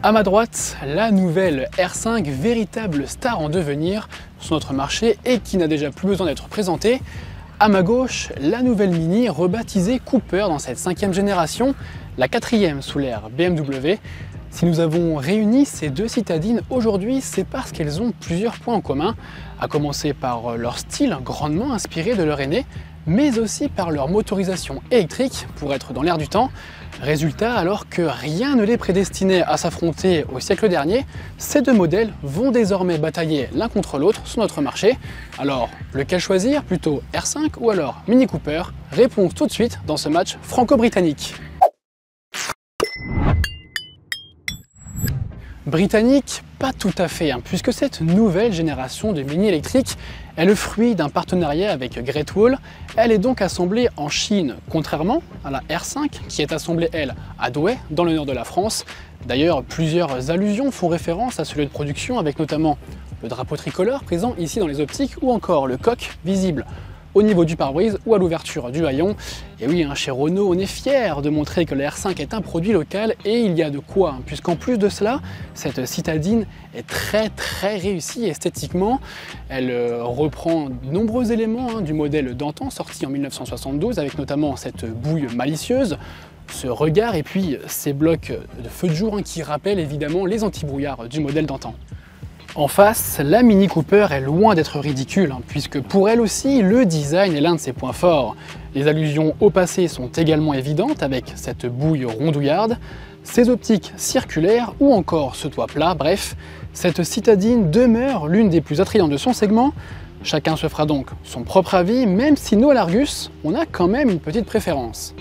À ma droite, la nouvelle R5, véritable star en devenir sur notre marché et qui n'a déjà plus besoin d'être présentée. À ma gauche, la nouvelle Mini rebaptisée Cooper dans cette 5e génération, la 4e sous l'ère BMW. Si nous avons réuni ces deux citadines aujourd'hui, c'est parce qu'elles ont plusieurs points en commun, à commencer par leur style grandement inspiré de leur aîné, mais aussi par leur motorisation électrique pour être dans l'air du temps. Résultat, alors que rien ne les prédestinait à s'affronter au siècle dernier, ces deux modèles vont désormais batailler l'un contre l'autre sur notre marché. Alors, lequel choisir? Plutôt R5 ou alors Mini Cooper? Réponse tout de suite dans ce match franco-britannique. Britannique, pas tout à fait, puisque cette nouvelle génération de Mini électriques est le fruit d'un partenariat avec Great Wall. Elle est donc assemblée en Chine, contrairement à la R5 qui est assemblée, elle, à Douai, dans le nord de la France. D'ailleurs, plusieurs allusions font référence à ce lieu de production, avec notamment le drapeau tricolore présent ici dans les optiques, ou encore le coq visible au niveau du pare-brise ou à l'ouverture du haillon. Et oui, chez Renault, on est fier de montrer que la R5 est un produit local et il y a de quoi, puisqu'en plus de cela, cette citadine est très réussie esthétiquement. Elle reprend de nombreux éléments du modèle d'antan sorti en 1972, avec notamment cette bouille malicieuse, ce regard et puis ces blocs de feu de jour qui rappellent évidemment les antibrouillards du modèle d'antan. En face, la Mini Cooper est loin d'être ridicule, puisque pour elle aussi, le design est l'un de ses points forts. Les allusions au passé sont également évidentes, avec cette bouille rondouillarde, ses optiques circulaires ou encore ce toit plat. Bref, cette citadine demeure l'une des plus attrayantes de son segment. Chacun se fera donc son propre avis, même si nous à l'Argus, on a quand même une petite préférence.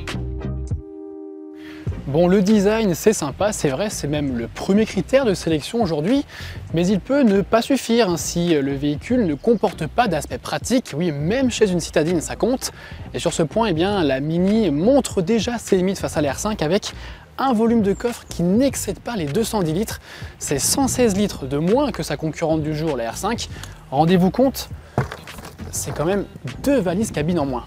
Bon, le design, c'est sympa, c'est vrai, c'est même le premier critère de sélection aujourd'hui, mais il peut ne pas suffire si le véhicule ne comporte pas d'aspect pratique. Oui, même chez une citadine, ça compte. Et sur ce point, la Mini montre déjà ses limites face à la R5 avec un volume de coffre qui n'excède pas les 210 litres. C'est 116 litres de moins que sa concurrente du jour, la R5. Rendez-vous compte, c'est quand même 2 valises cabine en moins.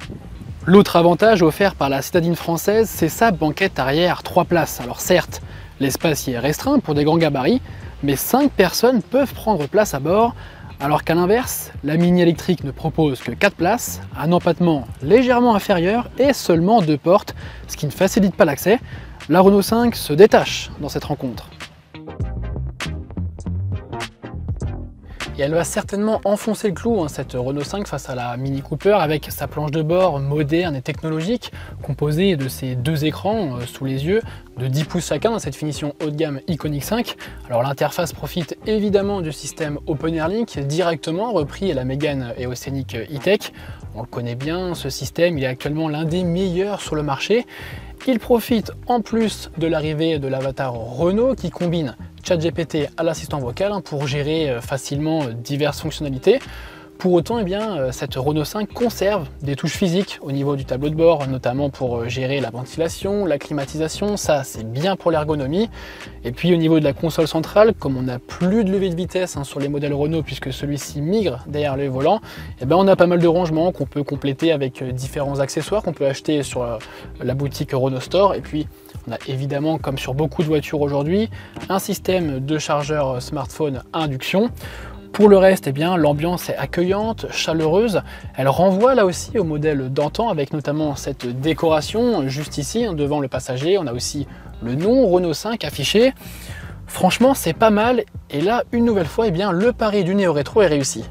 L'autre avantage offert par la citadine française, c'est sa banquette arrière 3 places. Alors certes, l'espace y est restreint pour des grands gabarits, mais 5 personnes peuvent prendre place à bord, alors qu'à l'inverse, la Mini électrique ne propose que 4 places, un empattement légèrement inférieur et seulement 2 portes, ce qui ne facilite pas l'accès. La Renault 5 se détache dans cette rencontre. Et elle va certainement enfoncer le clou, cette Renault 5 face à la Mini Cooper, avec sa planche de bord moderne et technologique, composée de ces 2 écrans sous les yeux, de 10 pouces chacun dans cette finition haut de gamme Iconic 5. Alors l'interface profite évidemment du système Open Air Link, directement repris à la Mégane et au Scénic E-Tech. On le connaît bien, ce système, il est actuellement l'un des meilleurs sur le marché. Il profite en plus de l'arrivée de l'avatar Renault qui combine ChatGPT à l'assistant vocal pour gérer facilement diverses fonctionnalités. Pour autant, cette Renault 5 conserve des touches physiques au niveau du tableau de bord, notamment pour gérer la ventilation, la climatisation, ça c'est bien pour l'ergonomie. Et puis au niveau de la console centrale, comme on n'a plus de levée de vitesse sur les modèles Renault puisque celui-ci migre derrière le volant, on a pas mal de rangements qu'on peut compléter avec différents accessoires qu'on peut acheter sur la boutique Renault Store. Et puis on a évidemment, comme sur beaucoup de voitures aujourd'hui, un système de chargeur smartphone à induction. Pour le reste, l'ambiance est accueillante, chaleureuse. Elle renvoie là aussi au modèle d'antan avec notamment cette décoration juste ici devant le passager. On a aussi le nom Renault 5 affiché. Franchement, c'est pas mal. Et là, une nouvelle fois, le pari du néo-rétro est réussi.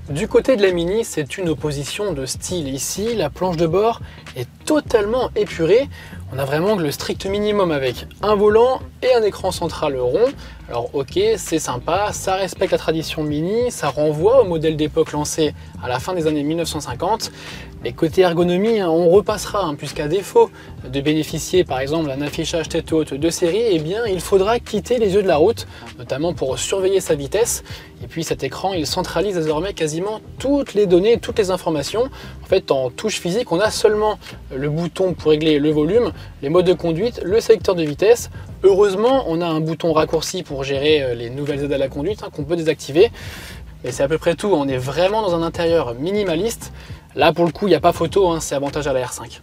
Du côté de la Mini, c'est une opposition de style. Ici, la planche de bord est totalement épurée. On a vraiment le strict minimum avec un volant et un écran central rond. Alors ok, c'est sympa, ça respecte la tradition Mini, ça renvoie au modèle d'époque lancé à la fin des années 1950. Mais côté ergonomie, on repassera, puisqu'à défaut de bénéficier par exemple d'un affichage tête haute de série, il faudra quitter les yeux de la route, notamment pour surveiller sa vitesse. Et puis cet écran, il centralise désormais quasiment toutes les données, toutes les informations. En fait, en touche physique, on a seulement le bouton pour régler le volume, les modes de conduite, le sélecteur de vitesse. Heureusement, on a un bouton raccourci pour gérer les nouvelles aides à la conduite qu'on peut désactiver. Et c'est à peu près tout, on est vraiment dans un intérieur minimaliste. Là pour le coup, il n'y a pas photo, hein, c'est avantage à la R5.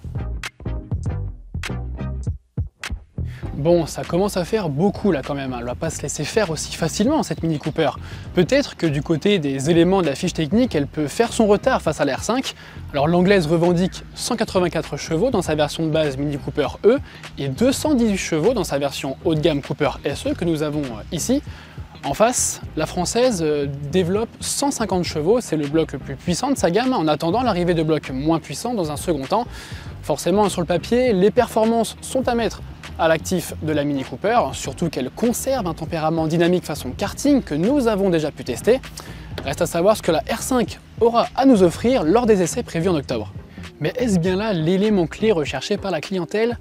Bon, ça commence à faire beaucoup là quand même, hein. Elle ne va pas se laisser faire aussi facilement cette Mini Cooper. Peut-être que du côté des éléments de la fiche technique, elle peut faire son retard face à la R5. Alors l'anglaise revendique 184 chevaux dans sa version de base Mini Cooper E et 218 chevaux dans sa version haut de gamme Cooper SE que nous avons ici. En face, la française développe 150 chevaux, c'est le bloc le plus puissant de sa gamme, en attendant l'arrivée de blocs moins puissants dans un second temps. Forcément, sur le papier, les performances sont à mettre à l'actif de la Mini Cooper, surtout qu'elle conserve un tempérament dynamique façon karting que nous avons déjà pu tester. Reste à savoir ce que la R5 aura à nous offrir lors des essais prévus en octobre. Mais est-ce bien là l'élément clé recherché par la clientèle ?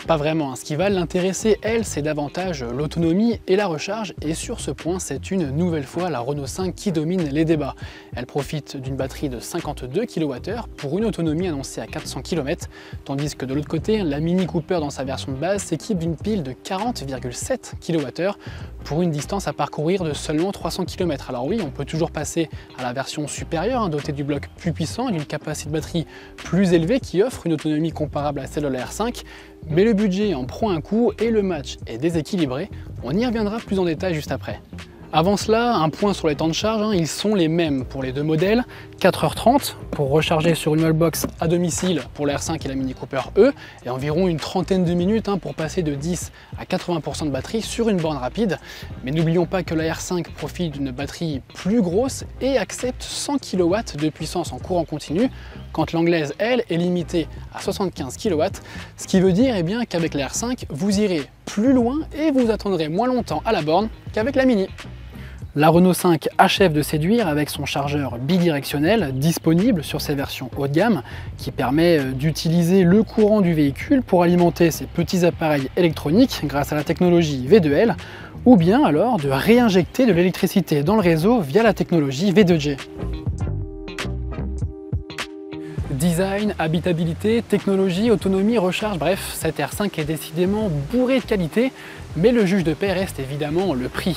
Pas vraiment, ce qui va l'intéresser, elle, c'est davantage l'autonomie et la recharge, et sur ce point, c'est une nouvelle fois la Renault 5 qui domine les débats. Elle profite d'une batterie de 52 kWh pour une autonomie annoncée à 400 km, tandis que de l'autre côté, la Mini Cooper dans sa version de base s'équipe d'une pile de 40,7 kWh pour une distance à parcourir de seulement 300 km. Alors oui, on peut toujours passer à la version supérieure, dotée du bloc plus puissant et d'une capacité de batterie plus élevée qui offre une autonomie comparable à celle de la R5, mais le budget en prend un coup et le match est déséquilibré. On y reviendra plus en détail juste après. Avant cela, un point sur les temps de charge, ils sont les mêmes pour les deux modèles, 4h30 pour recharger sur une wallbox à domicile pour la R5 et la Mini Cooper E, et environ une trentaine de minutes pour passer de 10 à 80% de batterie sur une borne rapide. Mais n'oublions pas que la R5 profite d'une batterie plus grosse et accepte 100 kW de puissance en courant continu, quand l'anglaise, elle, est limitée à 75 kW, ce qui veut dire qu'avec la R5, vous irez plus loin et vous attendrez moins longtemps à la borne qu'avec la Mini. La Renault 5 achève de séduire avec son chargeur bidirectionnel disponible sur ses versions haut de gamme qui permet d'utiliser le courant du véhicule pour alimenter ses petits appareils électroniques grâce à la technologie V2L ou bien alors de réinjecter de l'électricité dans le réseau via la technologie V2G. Design, habitabilité, technologie, autonomie, recharge, bref, cette R5 est décidément bourrée de qualité, mais le juge de paix reste évidemment le prix.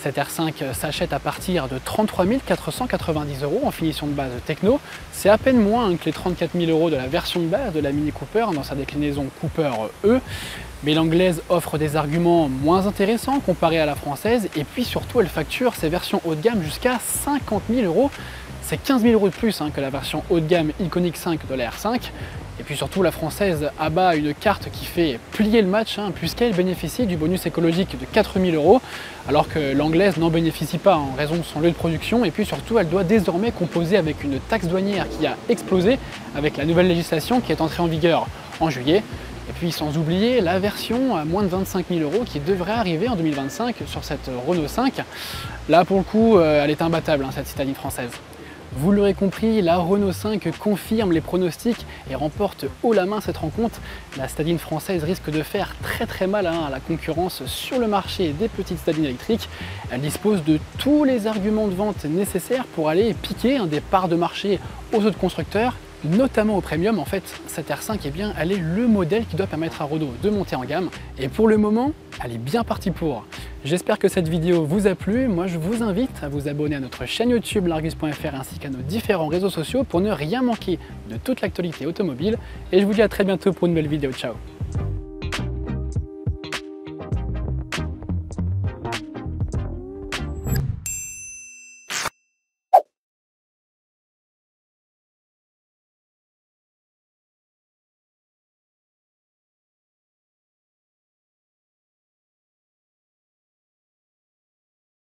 Cette R5 s'achète à partir de 33 490 € en finition de base techno, c'est à peine moins que les 34 000 € de la version de base de la Mini Cooper dans sa déclinaison Cooper E, mais l'anglaise offre des arguments moins intéressants comparés à la française, et puis surtout elle facture ses versions haut de gamme jusqu'à 50 000 €. C'est 15 000 € de plus que la version haut de gamme Iconiq 5 de la R5. Et puis surtout, la française abat une carte qui fait plier le match, puisqu'elle bénéficie du bonus écologique de 4 000 €, alors que l'anglaise n'en bénéficie pas en raison de son lieu de production. Et puis surtout, elle doit désormais composer avec une taxe douanière qui a explosé avec la nouvelle législation qui est entrée en vigueur en juillet. Et puis sans oublier la version à moins de 25 000 € qui devrait arriver en 2025 sur cette Renault 5. Là pour le coup, elle est imbattable, cette citadine française. Vous l'aurez compris, la Renault 5 confirme les pronostics et remporte haut la main cette rencontre. La citadine française risque de faire très mal à la concurrence sur le marché des petites citadines électriques. Elle dispose de tous les arguments de vente nécessaires pour aller piquer des parts de marché aux autres constructeurs, notamment au premium. En fait, cette R5, elle est le modèle qui doit permettre à Renault de monter en gamme. Et pour le moment, elle est bien partie pour. J'espère que cette vidéo vous a plu. Moi, je vous invite à vous abonner à notre chaîne YouTube Largus.fr ainsi qu'à nos différents réseaux sociaux pour ne rien manquer de toute l'actualité automobile. Et je vous dis à très bientôt pour une nouvelle vidéo. Ciao!